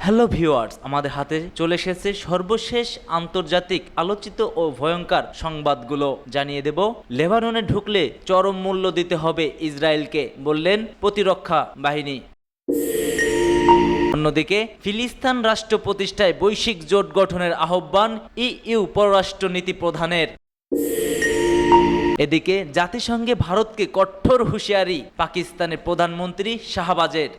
Hello viewers, আমাদের হাতে চলে এসেছে সর্বশেষ আন্তর্জাতিক আলোচিত ও ভয়ঙ্কর সংবাদগুলো। জানিয়ে দেব, লেবাননে ঢুকলে চরম মূল্য দিতে হবে ইসরায়েলকে, বললেন প্রতিরক্ষা বাহিনী। অন্যদিকে ফিলিস্তিন রাষ্ট্র প্রতিষ্ঠায় বৈশ্বিক জোট গঠনের আহ্বান ইইউ পররাষ্ট্রনীতি প্রধানের। এদিকে জাতিসংঘে ভারতকে কঠোর হুঁশিয়ারি পাকিস্তানের প্রধানমন্ত্রী শাহবাজের।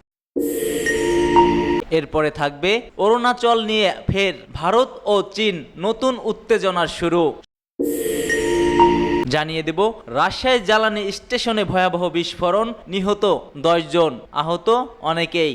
এরপরে থাকবে অরুণাচল নিয়ে ফের ভারত ও চীন নতুন উত্তেজনার শুরু। জানিয়ে দেব, রাজশাহী জ্বালানি স্টেশনে ভয়াবহ বিস্ফোরণ, নিহত 10 জন, আহত অনেকেই।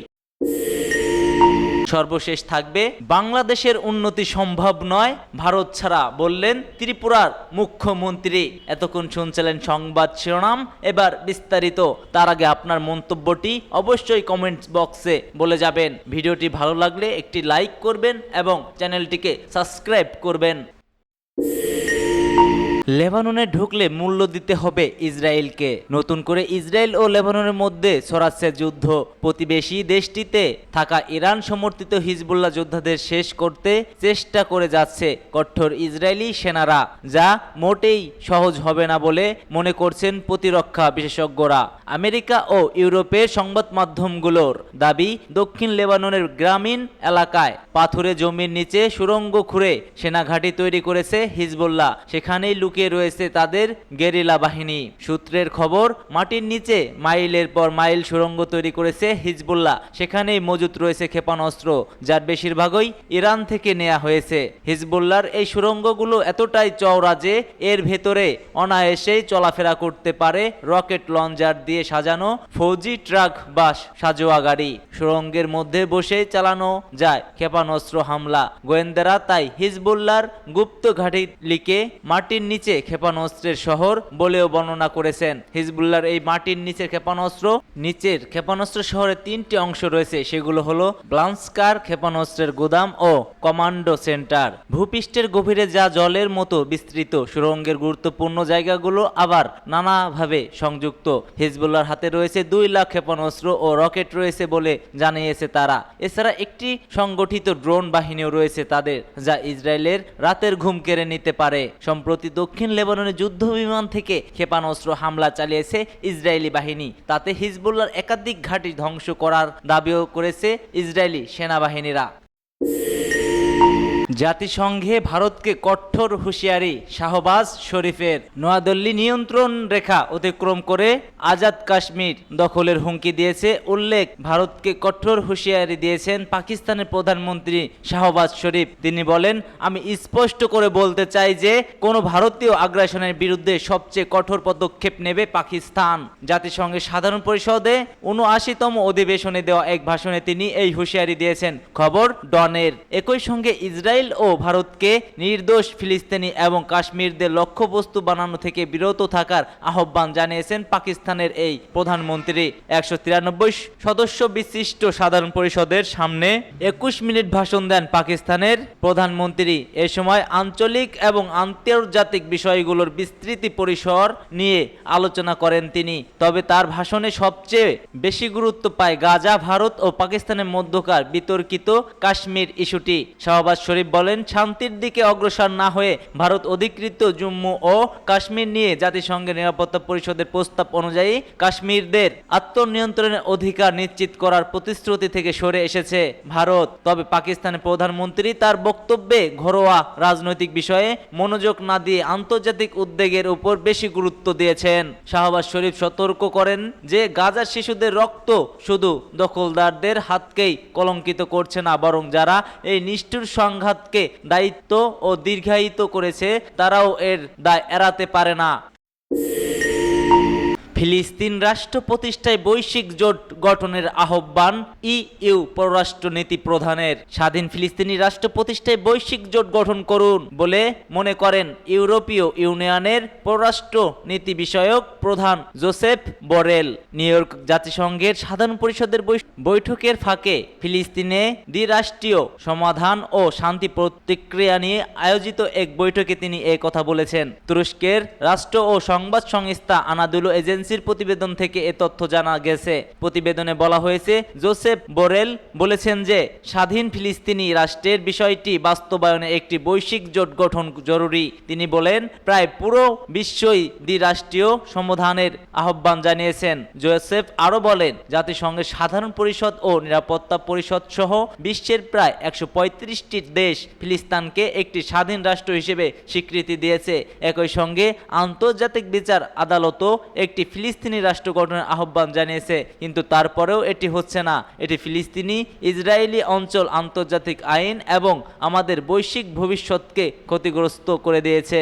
সর্বশেষ থাকবে বাংলাদেশের উন্নতি সম্ভব নয় ভারত ছাড়া, বললেন ত্রিপুরার মুখ্যমন্ত্রী। এতক্ষণ শুনছিলেন সংবাদ শিরোনাম, এবার বিস্তারিত। তার আগে আপনার মন্তব্যটি অবশ্যই কমেন্টস বক্সে বলে যাবেন। ভিডিওটি ভালো লাগলে একটি লাইক করবেন এবং চ্যানেলটিকে সাবস্ক্রাইব করবেন। লেবাননে ঢুকলে মূল্য দিতে হবে ইসরায়েলকে। নতুন করে ইসরায়েল ও লেবাননের মধ্যে ছড়াচ্ছে যুদ্ধ। প্রতিবেশী দেশটিতে থাকা ইরান সমর্থিত হিজবুল্লাহ যোদ্ধাদের শেষ করতে চেষ্টা করে যাচ্ছে কঠোর ইসরায়েলি সেনারা, যা মোটেই সহজ হবে না বলে মনে করছেন প্রতিরক্ষা বিশেষজ্ঞরা। আমেরিকা ও ইউরোপের সংবাদ মাধ্যমগুলোর দাবি, দক্ষিণ লেবাননের গ্রামীণ এলাকায় পাথুরে জমির নিচে সুড়ঙ্গ খুঁড়ে সেনাঘাঁটি তৈরি করেছে হিজবুল্লাহ। সেখানেই লুকিয়ে রয়েছে তাদের গেরিলা বাহিনী। সূত্রের খবর, মাটির নিচে মাইলের পর মাইল সুড়ঙ্গ তৈরি করেছে হিজবুল্লাহ। সেখানেই মজুত রয়েছে ক্ষেপণাস্ত্র, যার বেশিরভাগই ইরান থেকে নেওয়া হয়েছে। হিজবুল্লাহর এই সুড়ঙ্গগুলো এতটাই চওড়া যে এর ভেতরে অনায়াসেই চলাফেরা করতে পারে রকেট লঞ্চার দিয়ে সাজানো ফৌজি ট্রাক বা সাজোয়া গাড়ি। সুড়ঙ্গের মধ্যে বসে চালানো যায় ক্ষেপণাস্ত্র হামলা। গোয়েন্দারা তাই হিজবুল্লাহর গুপ্ত ঘাঁটিকে মাটির নিচে ক্ষেপণাস্ত্রের শহর বলেও বর্ণনা করেছেন। হিজবুল্লাহর এই মাটির নিচের ক্ষেপণাস্ত্র শহরে 3টি অংশ রয়েছে। সেগুলো হলো ব্লান্সকার ক্ষেপণাস্ত্রের গুদাম ও কমান্ডো সেন্টার। ভূপৃষ্ঠের গভীরে যা জলের মতো বিস্তৃত, সুড়ঙ্গের গুরুত্বপূর্ণ জায়গাগুলো আবার নানাভাবে সংযুক্ত। হিজবুল্লাহর হাতে রয়েছে 2 লাখ ক্ষেপণাস্ত্র ও রকেট রয়েছে বলে জানিয়েছে তারা। এছাড়া একটি সংগঠিত ড্রোন বাহিনীও রয়েছে তাদের, যা ইসরায়েলের রাতের ঘুম কেড়ে নিতে পারে। সম্প্রতি দক্ষিণ লেবাননে যুদ্ধ বিমান থেকে ক্ষেপণাস্ত্র হামলা চালিয়েছে ইসরায়েলি বাহিনী। তাতে হিজবুল্লাহর একাধিক ঘাঁটি ধ্বংস করার দাবিও করেছে ইসরায়েলি সেনাবাহিনীরা। জাতিসংঘে ভারতকে কঠোর হুঁশিয়ারি শাহবাজ শরীফের। নয়াদিল্লি নিয়ন্ত্রণ রেখা অতিক্রম করে আজাদ কাশ্মীর দখলের হুমকি দিয়েছে উল্লেখ ভারতকে কঠোর হুঁশিয়ারি দিয়েছেন পাকিস্তানের প্রধানমন্ত্রী শাহবাজ শরীফ। তিনি বলেন, আমি স্পষ্ট করে বলতে চাই যে কোনো ভারতীয় আগ্রাসনের বিরুদ্ধে সবচেয়ে কঠোর পদক্ষেপ নেবে পাকিস্তান। জাতিসংঘের সাধারণ পরিষদে 79তম অধিবেশনে দেওয়া এক ভাষণে তিনি এই হুঁশিয়ারি দিয়েছেন। খবর ডনের। একই সঙ্গে ইসরায়েল ও ভারতকে নির্দোষ ফিলিস্তিনি এবং কাশ্মীরদের লক্ষ্যবস্তু বানানো থেকে বিরত থাকার আহ্বান জানিয়েছেন পাকিস্তানের এই প্রধানমন্ত্রী। 193 সদস্য বিশিষ্ট সাধারণ পরিষদের সামনে 21 মিনিট ভাষণ দেন পাকিস্তানের প্রধানমন্ত্রী। এ সময় আঞ্চলিক এবং আন্তর্জাতিক বিষয়গুলোর বিস্তৃতি পরিসর নিয়ে আলোচনা করেন তিনি। তবে তার ভাষণে সবচেয়ে বেশি গুরুত্ব পায় গাজা, ভারত ও পাকিস্তানের মধ্যকার বিতর্কিত কাশ্মীর ইস্যুটি। শাহবাজ শরীফ বলেন, শান্তির দিকে অগ্রসর না হয়ে ভারত অধিকৃত জম্মু ও কাশ্মীর নিয়ে জাতিসংঘের নিরাপত্তা পরিষদের প্রস্তাব অনুযায়ী কাশ্মীরদের আত্মনিয়ন্ত্রণের অধিকার নিশ্চিত করার প্রতিশ্রুতি থেকে সরে এসেছে ভারত। তবে পাকিস্তানের প্রধানমন্ত্রী তার বক্তব্যে ঘরোয়া রাজনৈতিক বিষয়ে মনোযোগ না দিয়ে আন্তর্জাতিক উদ্বেগের উপর বেশি গুরুত্ব দিয়েছেন। শাহবাজ শরীফ সতর্ক করেন যে গাজার শিশুদের রক্ত শুধু দখলদারদের হাতকেই কলঙ্কিত করছে না, বরং যারা এই নিষ্ঠুর সংঘাতকে দায়িত্ব ও দীর্ঘায়িত করেছে তারাও এর দায় এড়াতে পারে না। ফিলিস্তিন রাষ্ট্র প্রতিষ্ঠায় বৈশ্বিক জোট গঠনের আহ্বান ইইউ পররাষ্ট্রনীতি প্রধানের। স্বাধীন ফিলিস্তিনি রাষ্ট্র প্রতিষ্ঠায় বৈশ্বিক জোট গঠন করুন বলে মনে করেন ইউরোপীয় ইউনিয়নের পররাষ্ট্র নীতি বিষয়ক প্রধান জোসেফ বরেল। নিউ ইয়র্ক জাতিসংঘের সাধারণ পরিষদের বৈঠকের ফাঁকে ফিলিস্তিনে দ্বিরাষ্ট্রীয় সমাধান ও শান্তি প্রতিক্রিয়া নিয়ে আয়োজিত এক বৈঠকে তিনি এই কথা বলেছেন। তুরস্কের রাষ্ট্র ও সংবাদ সংস্থা আনাদুলু এজেন্সি বিবিসির প্রতিবেদন থেকে এ তথ্য জানা গেছে। প্রতিবেদনে বলা হয়েছে, জোসেফ বোরেল বলেছেন যে স্বাধীন ফিলিস্তিনি রাষ্ট্রের বিষয়টি বাস্তবায়নে একটি বৈশ্বিক জোট গঠন জরুরি। তিনি বলেন, প্রায় পুরো বিশ্বই দ্বিরাষ্ট্রীয় সমাধানের আহ্বান জানিয়েছেন। জোসেফ আরও বলেন, জাতিসংঘের সাধারণ পরিষদ ও নিরাপত্তা পরিষদ সহ বিশ্বের প্রায় 135টি দেশ ফিলিস্তিনকে একটি স্বাধীন রাষ্ট্র হিসেবে স্বীকৃতি দিয়েছে। একই সঙ্গে আন্তর্জাতিক বিচার আদালতও একটি ফিলিস্তিনি রাষ্ট্র গঠনের আহ্বান জানিয়েছে। কিন্তু তারপরেও এটি হচ্ছে না। এটি ফিলিস্তিনি ইসরায়েলি অঞ্চল, আন্তর্জাতিক আইন এবং আমাদের বৈশ্বিক ভবিষ্যৎকে ক্ষতিগ্রস্ত করে দিয়েছে।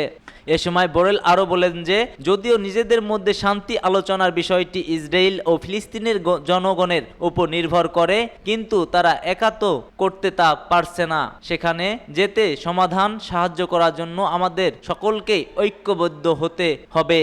এ সময় বোরেল আরও বলেন যে যদিও নিজেদের মধ্যে শান্তি আলোচনার বিষয়টি ইসরায়েল ও ফিলিস্তিনের জনগণের উপর নির্ভর করে, কিন্তু তারা একা তো করতে তা পারছে না। সেখানে যেতে সমাধান সাহায্য করার জন্য আমাদের সকলকেই ঐক্যবদ্ধ হতে হবে।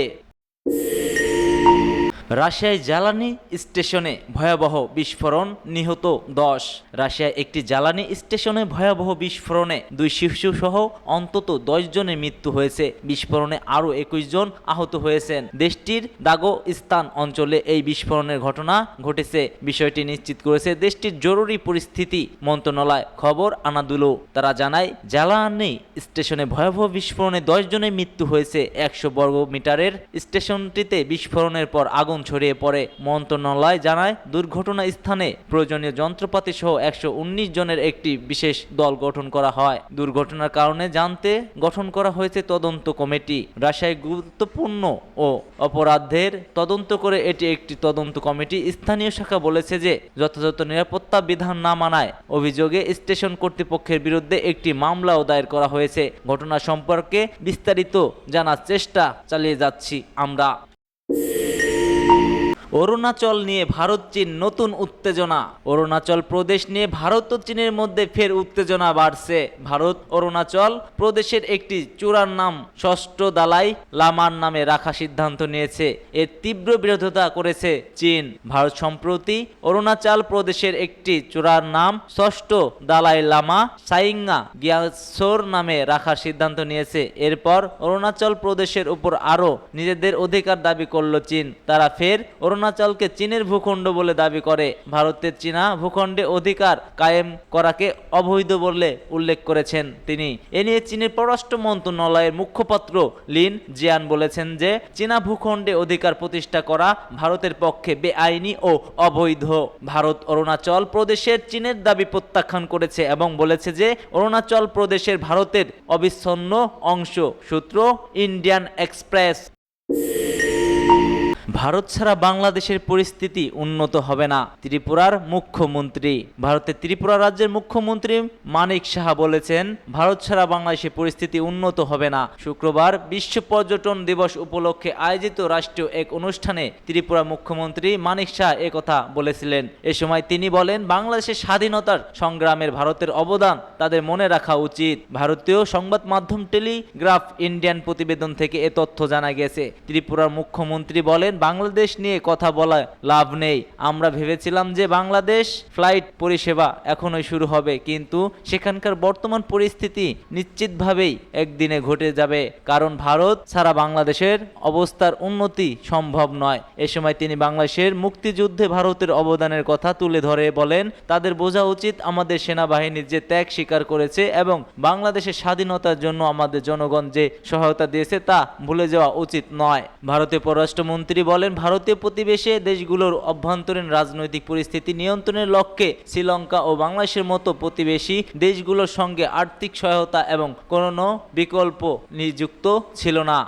রাশিয়ায় জ্বালানি স্টেশনে ভয়াবহ বিস্ফোরণ, নিহত 10। রাশিয়ায় একটি জ্বালানি স্টেশনে ভয়াবহ বিস্ফোরণে 2 শিশু সহ অন্তত 10 জনের মৃত্যু হয়েছে। বিস্ফোরণে আরও 21 জন আহত হয়েছেন। দেশটির দাগোস্তান অঞ্চলে এই বিস্ফোরণের ঘটনা ঘটেছে। বিষয়টি নিশ্চিত করেছে দেশটির জরুরি পরিস্থিতি মন্ত্রণালয়। খবর আনাদুলো। তারা জানায়, জ্বালানি স্টেশনে ভয়াবহ বিস্ফোরণে 10 জনের মৃত্যু হয়েছে। 100 বর্গ মিটারের স্টেশনটিতে বিস্ফোরণের পর আগুন ছড়িয়ে পড়ে। মন্ত্রণালয় জানায়, দুর্ঘটনা স্থানে প্রয়োজনীয় যন্ত্রপাতি সহ 119 জনের একটি বিশেষ দল গঠন করা হয়। দুর্ঘটনার কারণে জানতে গঠন করা হয়েছে তদন্ত কমিটি। রাশিয়ায় গুরুত্বপূর্ণ ও অপরাধের তদন্ত করে এটি একটি তদন্ত কমিটি। স্থানীয় শাখা বলেছে যে যথাযথ নিরাপত্তা বিধান না মানায় অভিযোগে স্টেশন কর্তৃপক্ষের বিরুদ্ধে একটি মামলাও দায়ের করা হয়েছে। ঘটনা সম্পর্কে বিস্তারিত জানার চেষ্টা চালিয়ে যাচ্ছি আমরা। অরুণাচল নিয়ে ভারত চীন নতুন উত্তেজনা। অরুণাচল প্রদেশ নিয়ে ভারত ও চীনের মধ্যে ফের উত্তেজনা বাড়ছে। ভারত অরুণাচল প্রদেশের একটি চূড়ার নাম ষষ্ঠ দালাই লামার নামে রাখা সিদ্ধান্ত নিয়েছে। এর তীব্র বিরোধিতা করেছে চীন। ভারত সম্প্রতি অরুণাচল প্রদেশের একটি চূড়ার নাম ষষ্ঠ দালাই লামা সাইঙ্গা গিয়াসোর নামে রাখার সিদ্ধান্ত নিয়েছে। এরপর অরুণাচল প্রদেশের উপর আরও নিজেদের অধিকার দাবি করল চীন। তারা ফের অরুণাচলকে চীনের ভূখণ্ড বলে দাবি করে। ভারতের চীনা ভূখণ্ডে অধিকার কায়েম করাকে অবৈধ বলে উল্লেখ করেছেন তিনি। এ নিয়ে চীনের পররাষ্ট্র মন্ত্রণালয়ের মুখপাত্র লিন জিয়ান বলেছেন যে চীনা ভূখণ্ডে অধিকার প্রতিষ্ঠা করা ভারতের পক্ষে বেআইনি ও অবৈধ। ভারত অরুণাচল প্রদেশের চীনের দাবি প্রত্যাখ্যান করেছে এবং বলেছে যে অরুণাচল প্রদেশের ভারতের অবিচ্ছিন্ন অংশ। সূত্র ইন্ডিয়ান এক্সপ্রেস। ভারত ছাড়া বাংলাদেশের পরিস্থিতি উন্নত হবে না, ত্রিপুরার মুখ্যমন্ত্রী। ভারতের ত্রিপুরা রাজ্যের মুখ্যমন্ত্রী মানিক সাহা বলেছেন, ভারত ছাড়া বাংলাদেশের পরিস্থিতি উন্নত হবে না। শুক্রবার বিশ্ব পর্যটন দিবস উপলক্ষে আয়োজিত রাষ্ট্রীয় এক অনুষ্ঠানে ত্রিপুরা মুখ্যমন্ত্রী মানিক সাহা একথা বলেছিলেন। এ সময় তিনি বলেন, বাংলাদেশের স্বাধীনতার সংগ্রামের ভারতের অবদান তাদের মনে রাখা উচিত। ভারতীয় সংবাদ মাধ্যম টেলিগ্রাফ ইন্ডিয়ান প্রতিবেদন থেকে এ তথ্য জানা গেছে। ত্রিপুরার মুখ্যমন্ত্রী বলেন, বাংলাদেশ নিয়ে কথা বলা লাভ নেই। আমরা ভেবেছিলাম যে বাংলাদেশ ফ্লাইট পরিষেবা এখনই শুরু হবে, কিন্তু সেখানকার বর্তমান পরিস্থিতি নিশ্চিতভাবেই একদিনে ঘটে যাবে, কারণ ভারত ছাড়া বাংলাদেশের অবস্থার উন্নতি সম্ভব নয়। এ সময় তিনি বাংলাদেশের মুক্তিযুদ্ধে ভারতের অবদানের কথা তুলে ধরে বলেন, তাদের বোঝা উচিত আমাদের সেনাবাহিনী যে ত্যাগ স্বীকার করেছে এবং বাংলাদেশের স্বাধীনতার জন্য আমাদের জনগণ যে সহায়তা দিয়েছে তা ভুলে যাওয়া উচিত নয়। ভারতীয় পররাষ্ট্রমন্ত্রী বলেন, ভারতীয় প্রতিবেশী দেশগুলোর অভ্যন্তরীণ রাজনৈতিক পরিস্থিতি নিয়ন্ত্রণের লক্ষ্যে শ্রীলঙ্কা ও বাংলাদেশের মতো প্রতিবেশী দেশগুলোর সঙ্গে আর্থিক সহায়তা এবং কোনো বিকল্প নিযুক্ত ছিল না।